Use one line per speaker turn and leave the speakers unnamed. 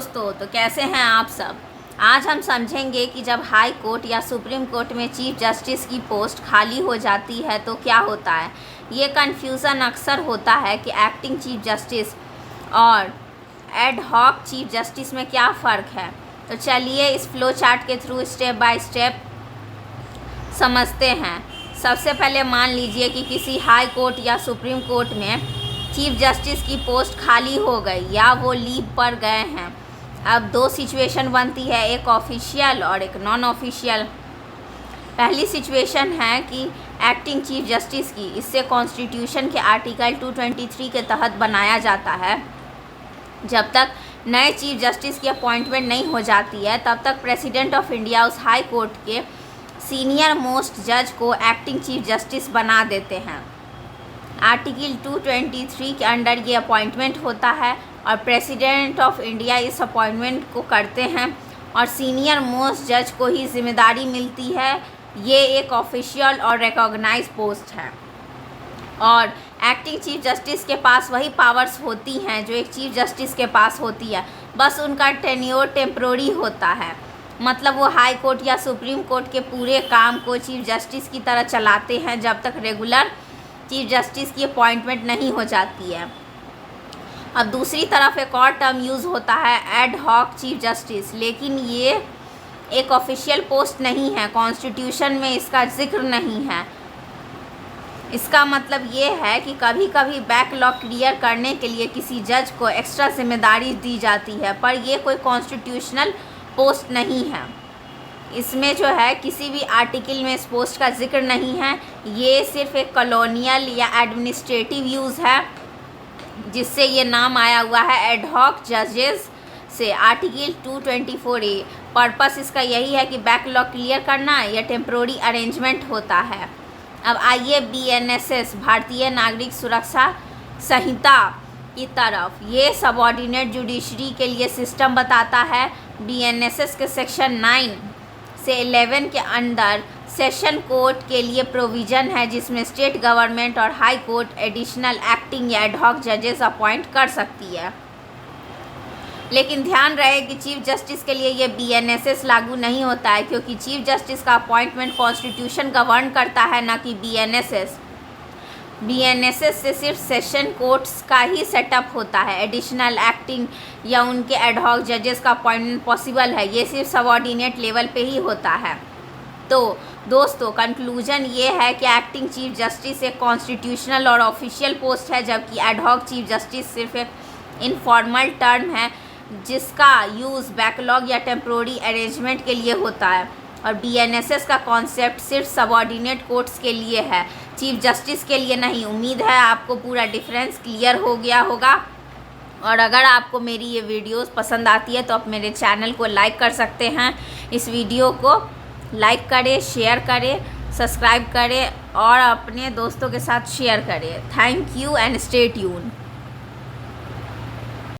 दोस्तों, तो कैसे हैं आप सब। आज हम समझेंगे कि जब हाई कोर्ट या सुप्रीम कोर्ट में चीफ जस्टिस की पोस्ट खाली हो जाती है तो क्या होता है। ये कन्फ्यूज़न अक्सर होता है कि एक्टिंग चीफ जस्टिस और एड हॉक चीफ जस्टिस में क्या फ़र्क है। तो चलिए इस फ्लो चार्ट के थ्रू स्टेप बाय स्टेप समझते हैं। सबसे पहले मान लीजिए कि किसी हाई कोर्ट या सुप्रीम कोर्ट में चीफ जस्टिस की पोस्ट खाली हो गई या वो लीव पर गए हैं। अब दो सिचुएशन बनती है, एक ऑफिशियल और एक नॉन ऑफिशियल। पहली सिचुएशन है कि एक्टिंग चीफ जस्टिस की, इससे कॉन्स्टिट्यूशन के आर्टिकल 223 के तहत बनाया जाता है। जब तक नए चीफ जस्टिस की अपॉइंटमेंट नहीं हो जाती है तब तक प्रेसिडेंट ऑफ इंडिया उस हाई कोर्ट के सीनियर मोस्ट जज को एक्टिंग चीफ जस्टिस बना देते हैं। आर्टिकल 223 के अंडर ये अपॉइंटमेंट होता है और प्रेसिडेंट ऑफ इंडिया इस अपॉइंटमेंट को करते हैं और सीनियर मोस्ट जज को ही जिम्मेदारी मिलती है। ये एक ऑफिशियल और रिकॉग्नाइज पोस्ट है और एक्टिंग चीफ जस्टिस के पास वही पावर्स होती हैं जो एक चीफ जस्टिस के पास होती है, बस उनका टेन्योर टेम्प्रोरी होता है। मतलब वो हाई कोर्ट या सुप्रीम कोर्ट के पूरे काम को चीफ जस्टिस की तरह चलाते हैं जब तक रेगुलर चीफ जस्टिस की अपॉइंटमेंट नहीं हो जाती है। अब दूसरी तरफ एक और टर्म यूज़ होता है एड हॉक चीफ जस्टिस, लेकिन ये एक ऑफिशियल पोस्ट नहीं है, कॉन्स्टिट्यूशन में इसका जिक्र नहीं है। इसका मतलब ये है कि कभी कभी बैकलॉग क्लियर करने के लिए किसी जज को एक्स्ट्रा जिम्मेदारी दी जाती है, पर यह कोई कॉन्स्टिट्यूशनल पोस्ट नहीं है। इसमें जो है किसी भी आर्टिकल में इस पोस्ट का जिक्र नहीं है। ये सिर्फ एक कॉलोनियल या एडमिनिस्ट्रेटिव यूज़ है जिससे ये नाम आया हुआ है एड हॉक जजेस से। आर्टिकल 224A पर्पस इसका यही है कि बैकलॉग क्लियर करना या टेम्प्रोरी अरेंजमेंट होता है। अब आइए BNSS भारतीय नागरिक सुरक्षा संहिता की तरफ। ये सबऑर्डिनेट जुडिशरी के लिए सिस्टम बताता है। BNSS के सेक्शन 9 से 11 के अंदर सेशन कोर्ट के लिए प्रोविज़न है जिसमें स्टेट गवर्नमेंट और हाई कोर्ट एडिशनल एक्टिंग या एडहॉक जजेस अपॉइंट कर सकती है। लेकिन ध्यान रहे कि चीफ जस्टिस के लिए ये BNSS लागू नहीं होता है, क्योंकि चीफ जस्टिस का अपॉइंटमेंट कॉन्स्टिट्यूशन गवर्न करता है, ना कि BNSS से सिर्फ सेशन कोर्ट्स का ही सेटअप होता है। एडिशनल एक्टिंग या उनके एडहॉक जजेस का अपॉइंटमेंट पॉसिबल है, ये सिर्फ सबऑर्डिनेट लेवल पे ही होता है। तो दोस्तों, कंक्लूजन ये है कि एक्टिंग चीफ जस्टिस एक कॉन्स्टिट्यूशनल और ऑफिशियल पोस्ट है, जबकि एडहॉक चीफ जस्टिस सिर्फ एक इनफॉर्मल टर्म है जिसका यूज़ बैकलॉग या टेम्प्रोरी अरेंजमेंट के लिए होता है। और BNSS का कॉन्सेप्ट सिर्फ सबऑर्डिनेट कोर्ट्स के लिए है, चीफ जस्टिस के लिए नहीं। उम्मीद है आपको पूरा डिफरेंस क्लियर हो गया होगा। और अगर आपको मेरी ये वीडियोस पसंद आती है तो आप मेरे चैनल को लाइक कर सकते हैं। इस वीडियो को लाइक करें, शेयर करें, सब्सक्राइब करें और अपने दोस्तों के साथ शेयर करें। Thank you and stay tune.